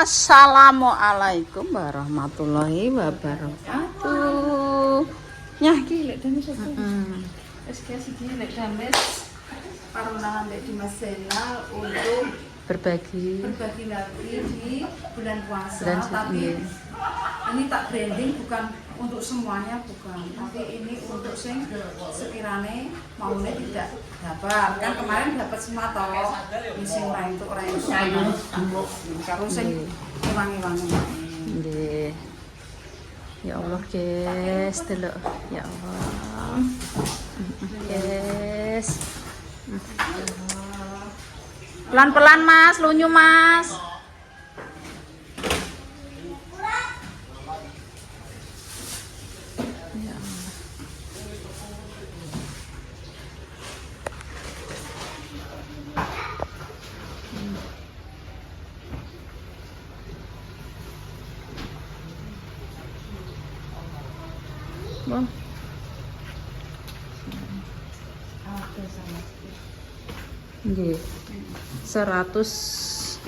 Assalamualaikum warahmatullahi wabarakatuh. Nyah iki lek dene sapa? Wis iki lek dames parunahan di Mas Zainal untuk berbagi lagi di bulan puasa. Tapi ini tak branding bukan untuk semuanya, bukan, tapi ini untuk sing sekiranya maunya tidak dapat. Kan kemarin dapat semua toh, sing orang itu karo sing wangi-wangi. Nggih. Ya Allah, guys, delok. Ya Allah. Guys. Pelan-pelan Mas, lunyu Mas. Bang. Nggih. 100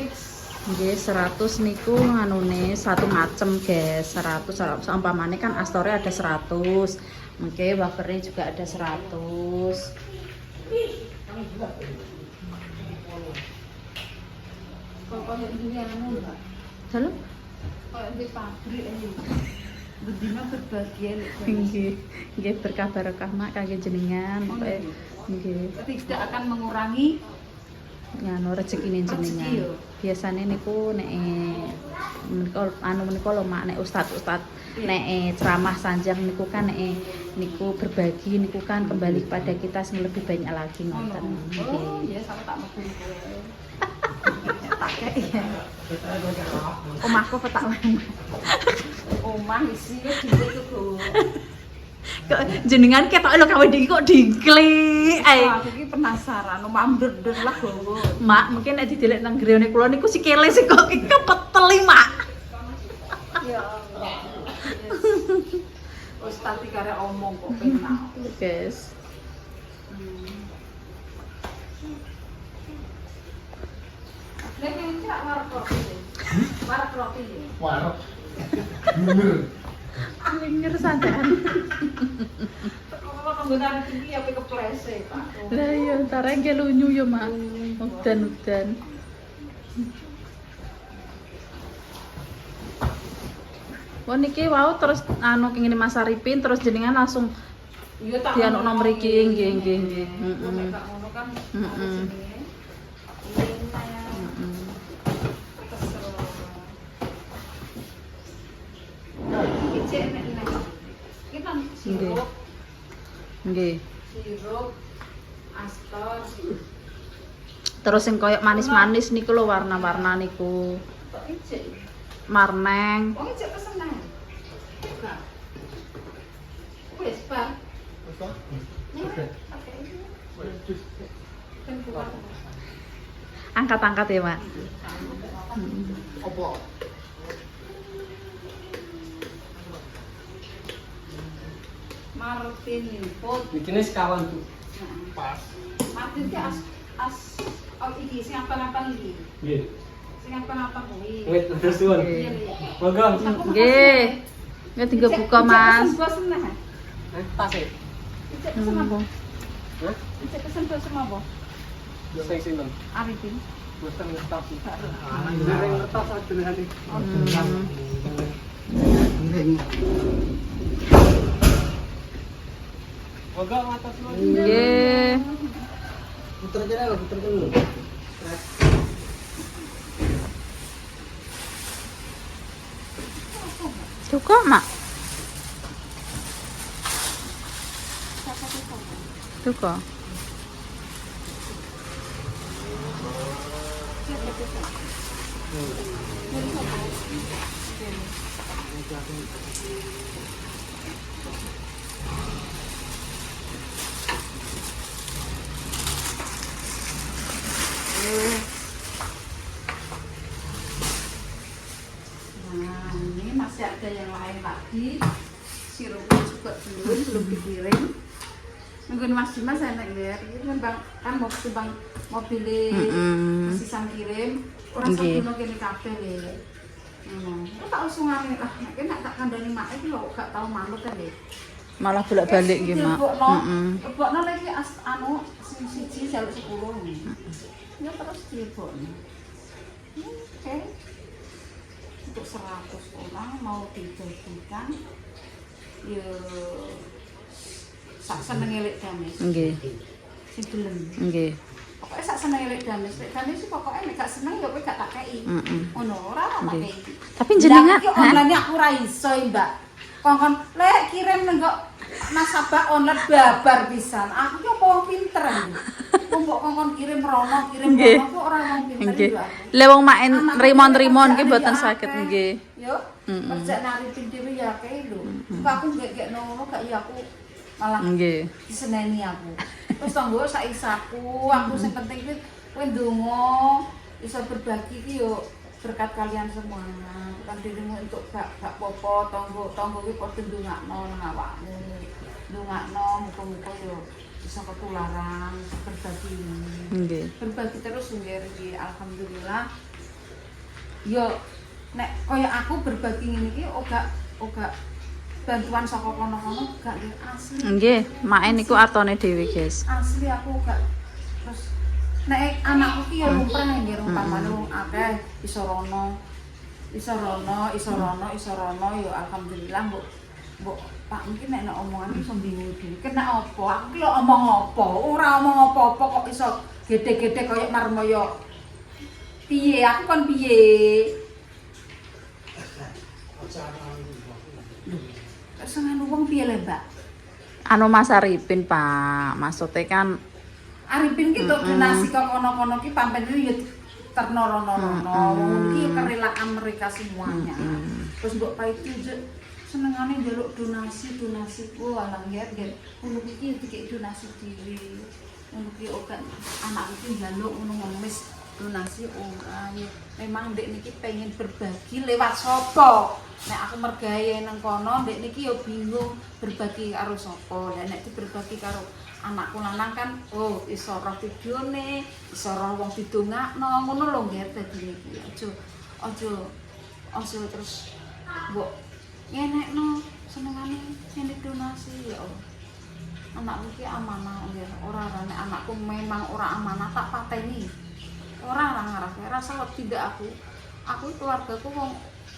nggih 100 niku nganune satu macem guys. 100 umpamane kan Astore ada 100. Oke, wafernya juga ada 100. Kok ini anu Mbak? Halo? Kok di pabrik ini. Bedina berbahagia nggih berkah barokah mak kangge jenengan nggih tidak akan mengurangi nganu rezekine jenengan. Biasane niku nek menika lho mak nek ustad nek ceramah sanjang niku kan nek niku berbagi niku kan kembali kepada kita sing lebih banyak lagi ngoten nggih. Oh iya sampe tak metu kowe. Tak kei ya. Omahku petak wae. Omah isi wis dhisik tuh. Kok jenengan ketok lho kawe iki kok dingklik ae. Aku iki penasaran omah mder-mder lah gowo. Mak, mungkin nek didelek nang griyane kula niku sikile sik kok kepeteli, Mak. Ya Allah. Wis tadi kare omong kok penak. Guys. Nek encak warek roti. Warek roti. Warek. Linger sandan. Kok penggunaan tinggi ya keprese, Pak. Lah iya, entar engke lunyu ya, Mak. Udan-udan. Wah niki wau terus anu kenging Mas Arifin terus jenengan langsung iya tak dianukno mriki nggih. Heeh. Nek ngono kan sirup, nggih. Sirup, Astor. Terus sing koyo manis-manis niku lho warna-warna niku. Kok ijek? Marneng. Wong ijek pesenan. Enggak. Wis, Pak. Wis, Pak. Angkat-angkat ya, Mak. Opo? Martin Limpot. Bikinnya sekawan tuh. Pas. Martin ki iki sing apa-apa iki. Nggih. Sing apa-apa kuwi. Wis terus suwun. Monggo. Nggih. Nggih tinggal buka, Mas. Tas e. Icek pesen apa? Hah? Icek pesen apa? Sing sinten? Arifin. Boten ngetas. Sing ngetas adelane. Moga ngatas lagi. Nggih. Puter aja lah, puter dulu. Cukup, Mak. Cukup. Nah, ini masih ada yang lain lagi. Sirupnya juga belum dikirim. Nungguin Mas Dimas enak ya. Ini kan mau pilih masih sang kirim. Orang sebelum kini kabel ya. Tak usungane lah, nek tak kandhani mak iki lho gak tau manut kan deh. Malah bolak-balik ki, Mak. Lebokno lagi anu siji jaluk 10. Ya terus dilebokno. Oke. Untuk 100 orang mau dibagikan ya sak senenge lek dames. Nggih. Sing gelem. Nggih. Pokoknya sak seneng lek dames. Lek dames sih pokoknya nek gak seneng ya kowe gak tak kei. Ngono ora tak kei. Tapi jenengan online aku ora iso, Mbak. Kongkon lek kirim nenggo nasabah online babar pisan. Aku ki opo wong pinter iki. Mbok kongkon kirim rono aku ora wong pinter iki. Lha wong main rimon-rimon ki mboten saged nggih. Yo. Kerja naripin dhewe ya kae lho. Aku gak ngono gak ya aku malah nggih diseneni aku. Terus tanggo sak isaku, aku sing penting ki kowe ndonga iso berbagi ki yo berkat kalian semua. Bukan dirimu untuk gak popo tanggo ki padha ndongakno nang awakmu. Ndongakno muga-muga yo bisa ketularan berbagi. Nggih. Berbagi terus nggih alhamdulillah. Yo nek kaya aku berbagi ngene iki ora bantuan saka kono-kono gak asli. Nggih, mae niku atone dhewe, guys. Asli aku gak terus nek anakku ki ya lumrah nggih rumpamane wong akeh iso rono ya alhamdulillah mbok Pak mungkin nek omongan iso bingung dhewe. Kena apa? Aku ki lho omong apa? Ora omong apa-apa kok iso gede-gede kaya marmaya. Piye aku kon piye? Seneng wong piye le, Mbak? Anu Mas Arifin, Pak. Maksudnya kan Arifin ki tok donasi kok kono-kono ki pampene ya ternono-nono. Wong ki kerelaan mereka semuanya. Terus mbok paitu senengane njaluk donasi ku alang nggih. Ngono iki dikek donasi dhewe. Ngono ki okan anak iki njaluk ngono ngemis donasi ora. Memang ndek niki pengen berbagi lewat sapa? Nek aku mergawe nang kono, ndek niki yo bingung berbagi karo sapa. Lah nek berbagi karo anakku lanang kan, oh iso roh videone, iso roh wong didongakno, ngono lho nggih dadi niki. Aja terus mbok ngenekno senengane ngene donasi ya Allah. Anakku ki amanah nggih, ora nek anakku memang ora amanah tak pateni. Ora ngarep, rasa tidak aku keluargaku wong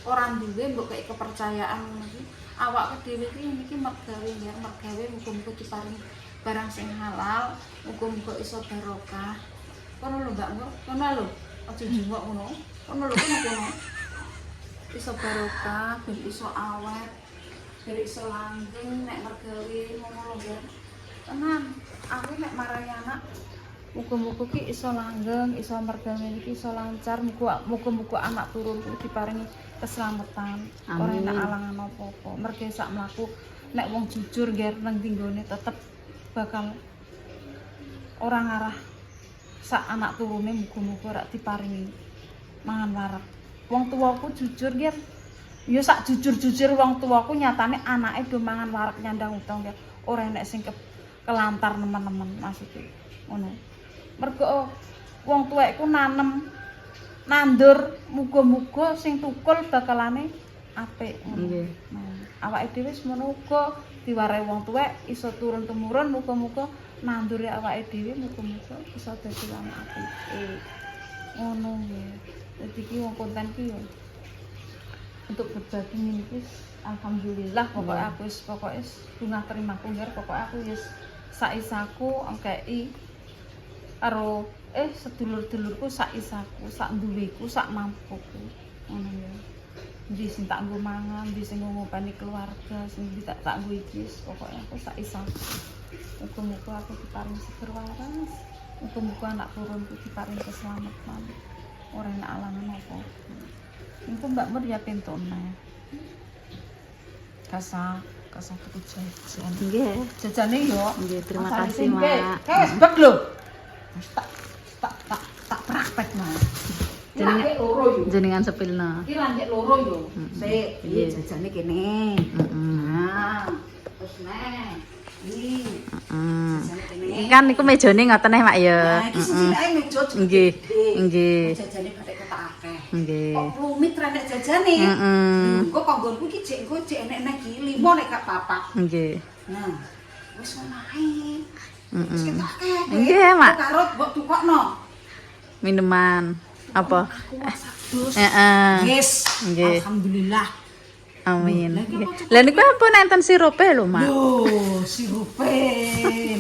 orang duwe mbok kaya kepercayaan iki awakku dhewe iki mergawe nggih mergawe muga-muga diparingi barang sing halal muga-muga iso barokah kono lho Mbak kono lho aja jengok ngono kono lho kono iso barokah ben iso awet ben iso langgeng nek mergawe ngono lho nggih tenan aku nek marai anak muga-muga ki iso langgeng iso mergawe iki iso lancar muga-muga anak turunku diparingi keselamatan ora enak alangan apa-apa mergo sak mlaku nek wong jujur nggih nang tinggone tetep bakal ora ngarah sak anak turune muga-muga ora diparingi mangan warak wong tuwaku jujur nggih ya sak jujur-jujur wong tuwaku nyatane anake do mangan warak nyandang utang nggih ora enek sing kelantar nemen-nemen maksudku ngono mergo wong tuwekku nanem nandur muga-muga sing tukul bakalane apik. Nggih. Awake dhewe semono uga diwarai wong tuwek iso turun temurun muga-muga nandure awake dhewe muga-muga iso dadi wong apik. Ngono nggih. Dadi iki wong konten ki yo untuk berbagi iki alhamdulillah pokoke aku wis bunga terimaku nggih pokoke aku wis sak isaku ngkei karo sedulur-dulurku sak isaku, sak duweku, sak mampuku. Ngono ya. Ndi sing tak nggo mangan, ndi sing ngopeni keluarga, sing tak nggo iki pokoke aku sak isaku. Muga-muga aku diparingi seger waras. Muga-muga anak turunku diparingi keselamatan. Ora enak alangan apa. Engko Mbak Mur ya pentone. Kasa tuku jajan. Nggih. Jajane yo. Nggih, terima kasih, Mak. Wes bek lho. Tak praktek Mas. Jenengan sepilna. Iki lanjut loro yo. Sik, iki jajane kene. Nah, terus nek iki kan niku mejane ngoten Mak ya. Nah, iki sing ae meja. Nggih. Jajane batik ketak akeh. akeh. Nggih. Kok rumit ra nek jajane. Engko kanggonku iki jek enek-enek iki 5 nek gak papat. Nggih. Nah, wis menae. Wis akeh. Nggih, Mak. Karo mbok tukokno. Minuman apa? Aku masak dus. Heeh. Yes. Nggih. Alhamdulillah. Amin. Lah niku ampun enten sirupe lho, Mak. Loh, sirupe.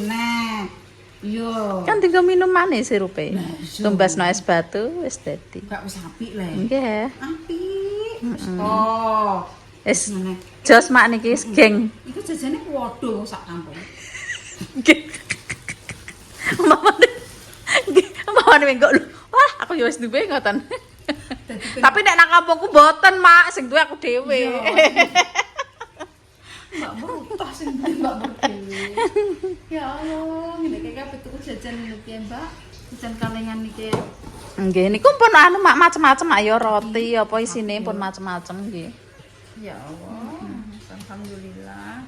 Nah. Yo. Kan tinggal minumane sirupe. Nah, iya. Tumbasno es batu wis dadi. Gak wis apik le. Nggih. Apik. Wis to. Wis Ngene. jos Mak niki geng. Iku jajane kuwodo sak kampung. Nggih. Mamane mengko lho. Wah, aku ya wis duwe ngoten. Tapi nek nang kampungku mboten, Mak, sing duwe aku dhewe. Mbak Murtah sing Mbak Murtih. Ya Allah, ngene iki kabeh tuku jajan iki, Mbak. Jajan kalengan iki. Nggih, niku pun anu Mak macem-macem Mak ya roti apa isine pun macem-macem nggih. Ya Allah, alhamdulillah.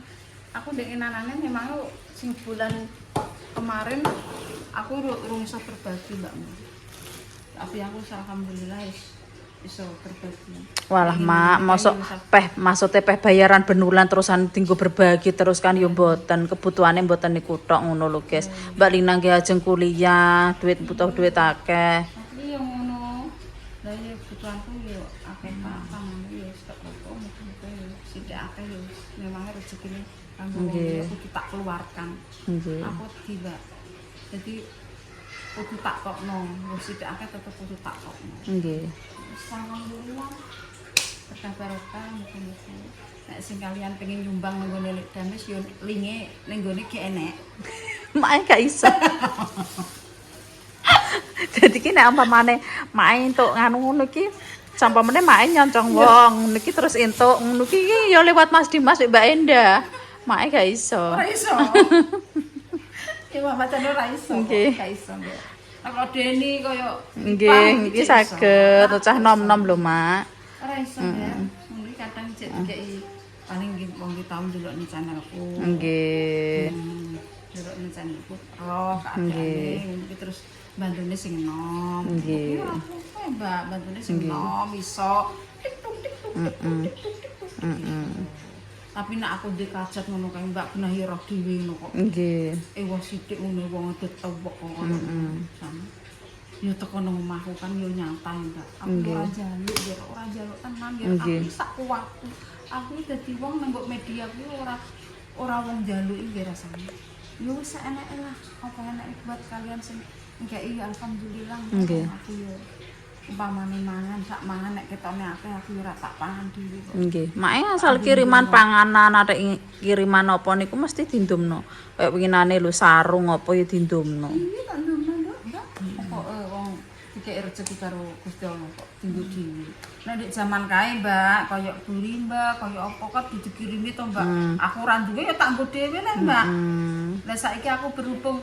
Aku ndek enanane memang sing bulan kemarin aku urung iso berbagi, Mbak. Tapi aku alhamdulillah iso berbagi. Walah Mak, mosok maksudnya bayaran benulan terusan tinggo berbagi terus kan yo mboten, kebutuhane mboten niku tok ngono lho, guys. Mbak Lina nggih ajeng kuliah, butuh duit akeh. Tapi yang ngono, lah ya kebutuhanku yo akeh Pak, pamane yo stok apa muga-muga yo sithik akeh yo memang rezekine kanggo aku tak keluarkan. Nggih. Aku tiba. Jadi kudu tak kokno, wis sithik akeh tetep kudu tak kokno. Nggih. Alhamdulillah. Berkah-berkah muga-muga. Nek sing kalian pengen nyumbang nang gone Lek Dames yo linge ning gone ki enek. Mak gak iso. Jadi ki nek umpamane mak entuk nganu ngono ki sampamane mak nyoncong wong niki terus entuk ngono ki ya lewat Mas Dimas Mbak Endah. Mak gak iso. Ora iso. Ya mama ten ora iso. Gak iso. Nek Deni koyo nggih, iki saged cah nom-nom lho, Mak. Ora iso ya. Ngono kadang cek dikeki paling nggih wong ki tau ndelok ning channelku. Nggih. Ndelok ning channelku. Oh, kaadane iki terus bantune sing nom. Nggih. Mbak, bantune sing nom iso tik-tuk tik-tuk. Tapi nek aku ndek kajat ngono kae Mbak benahi roh dhewe ngono kok. Nggih. Wong sithik ngono wong adet tewek kok. Yo teko nang omahku kan yo nyantai Mbak. Aku ora njaluk ya ora njaluk tenan ya aku sak kuatku. Aku dadi wong nang media kuwi ora wong njaluki nggih rasane. Yo wis enake lah. Apa enake buat kalian sing ngeki alhamdulillah. Aku yo umpamane mangan sak mangan nek ketone akeh aku ora tak pangan dhewe kok. Nggih, make asal kiriman panganan ada kiriman apa niku mesti dindumno. Kayak winginane lho sarung apa ya dindumno. Iya tak ndumno Mbak. Kok wong dikek rezeki karo Gusti Allah kok tinggu dhewe. Nek nek jaman kae Mbak, koyo buri Mbak, koyo apa kok dikirimi to Mbak. Aku ora duwe ya tak nggo dhewe lah Mbak. Lah saiki aku berhubung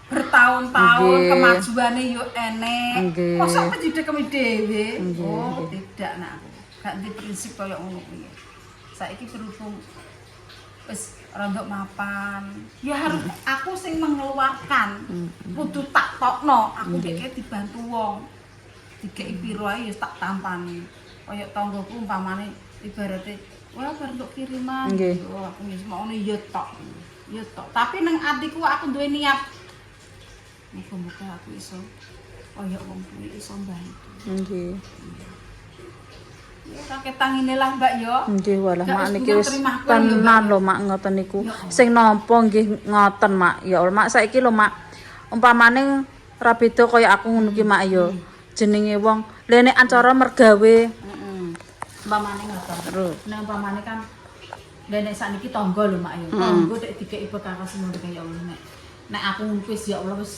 bertahun-tahun kemajuane yo enek. Mosok menjadi kemi dhewe. Oh, tidak nak aku. Gak di prinsip koyo ngono kuwi. Saiki berhubung wis rondok mapan. Ya harus aku sing mengeluarkan. Kudu tak tokno, aku iki dibantu wong. Dikeki piro ae ya tak tampani. Koyo tanggoku umpamane ibarate wah bar untuk kiriman. Oh, aku wis mau ya tok. Ya tok. Tapi nang atiku aku duwe niat muga-muga aku iso kaya wong kuwi iso mbantu. Nggih. Ya tak ketangine lah Mbak yo. Nggih walah Mak niki wis tenan lho Mak ngoten niku. Sing nampa nggih ngoten Mak. Ya Allah Mak saiki lho Mak. Umpamane ra beda kaya aku ngono ki Mak yo. Jenenge wong lha nek acara mergawe Umpamane ngoten. Nek umpamane kan nek sakniki tangga lho Mak yo. Tangga nek dikeki bekal semono kaya Allah nek aku ngumpis ya Allah wis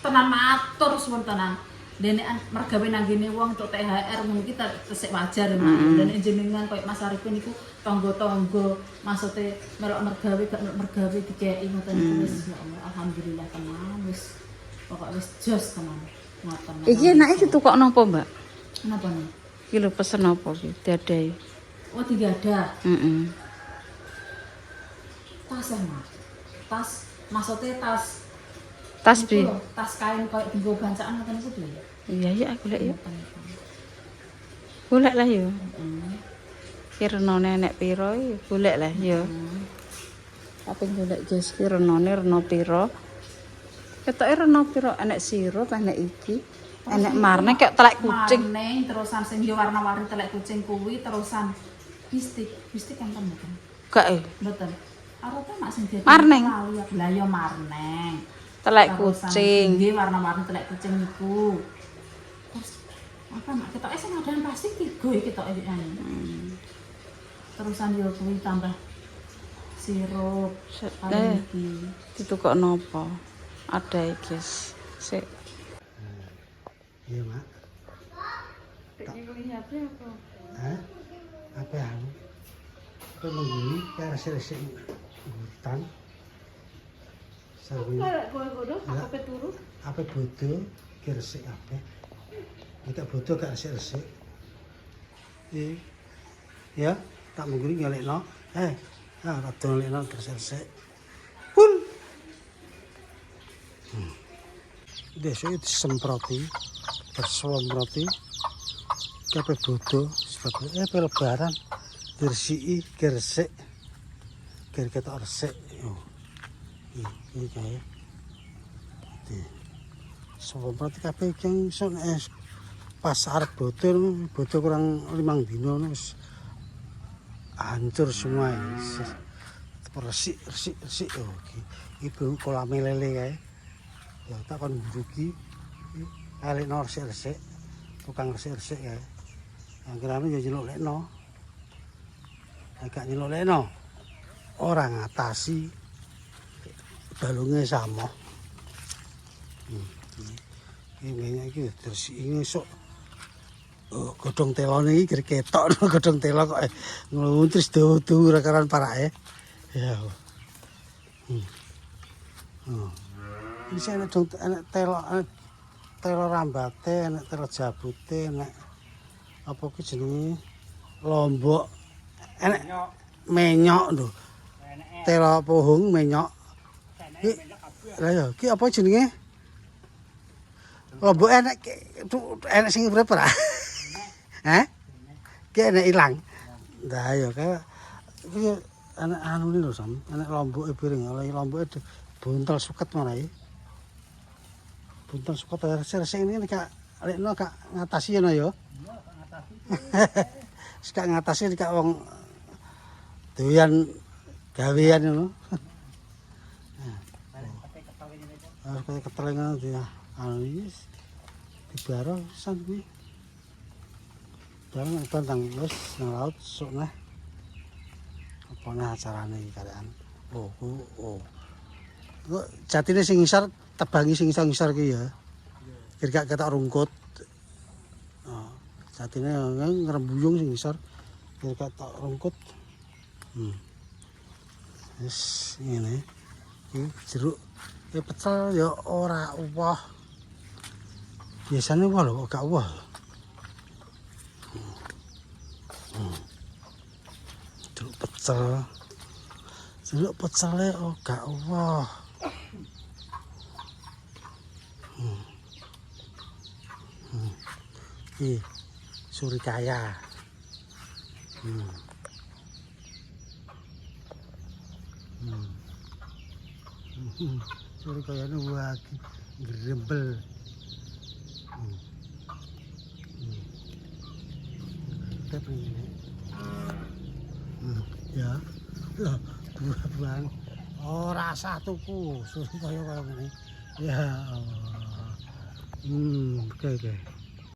tenan matur suwun tenan. Dene mergawe nang ngene wong untuk THR mung iki tesik wajar dene jenengan koyo Mas Arifin niku tangga-tangga maksude melok mergawe gak melok mergawe dikeki ngoten wis ya Allah alhamdulillah tenan wis pokok wis jos tenan ngoten. Iki enake ditukokno apa, Mbak? Napa nih? Iki lho pesen apa iki? Diadahi. Oh, digadah. Tas Mas. Tas maksudnya tas bi tas kain koyo dienggo bancaan ngoten niku lho. Iya ya aku lek ya. Golek lah yo. Ki renone nek piro golek lah yo. Apa golek guys ki renone reno piro? Ketoke reno piro enek sirup enek iki. Enek marne kayak telek kucing. Marne terusan sing yo warna-warni telek kucing kuwi terusan bistik. Bistik kan mboten. Gak Mboten. Arep mak sing dadi. Marneng. Lah yo marneng. Telek kucing. Nggih warna-warni telek kucing niku. Terus apa mak ketoke sing ngadan plastik 3 iki ketoke Terusan yo kuwi tambah sirup kali iki. Ditukok nopo? Ada guys. Sik. Iya, Mak. Iki apa? Hah? Apa ya? Itu mengguni ke resik-resik hutan. Sarwi. Apa turu? Apa bodoh ke resik apa? Kita bodoh gak resik-resik. Ya, tak mengguni ngalekno. Tak ngalekno resik-resik. Pun. Desa itu semproti, bersemproti, kape bodoh, sebab lebaran, bersih, gersek, kita resek, ini kayak, semproti kape yang pasar bodoh kurang 5 dino, hancur semua, resik, ibu kolam lele kayak. Ya tak kan buruki kali no resik-resik tukang resik-resik ya akhirnya ya nyeluk-lekno agak nyeluk-lekno orang ngatasi balungnya sama ini terus ini sok godhong telone iki ketok godhong telo kok ngluntrus dawa-dawa rekaran parake ya ini saya enak telo rambate, enak telo jabute, enak apa ki jenenge lombok, enak menyok lho. Telo pohong menyok. Ki lha ya, ki apa jenenge? Lombok enak sing berapa ra? Hah? Ki enak ilang. Lah ya kayak ki enak anu lho Sam, enak lomboke piring, lomboke buntel suket mana ya? Buntel suket resik ini kak lekno kak ngatasi ya yo. Kak ngatasi kak wong doyan gawean ngono. Harus kaya ketelengan dia anu iki dibaro san kuwi. Jangan tentang wis nang laut sok nah. Apa nah acarane iki karean. Oh. Jatine sing ngisor tebangi sing ngisor ki ya. Kira ketok rungkut. Oh, jatine ngrembuyung sing ngisor. Kira ketok rungkut. Wis ngene. Iki jeruk pecel ya ora uwah. Biasane uwah lho kok gak uwah. Jeruk pecel. Jeruk pecele gak uwah. Surikaya. Surikaya ini wagi grembel. Tapi ini. Ya. Buah-buahan. Ora satuku surikaya kaya ngene. Ya Allah. Oke.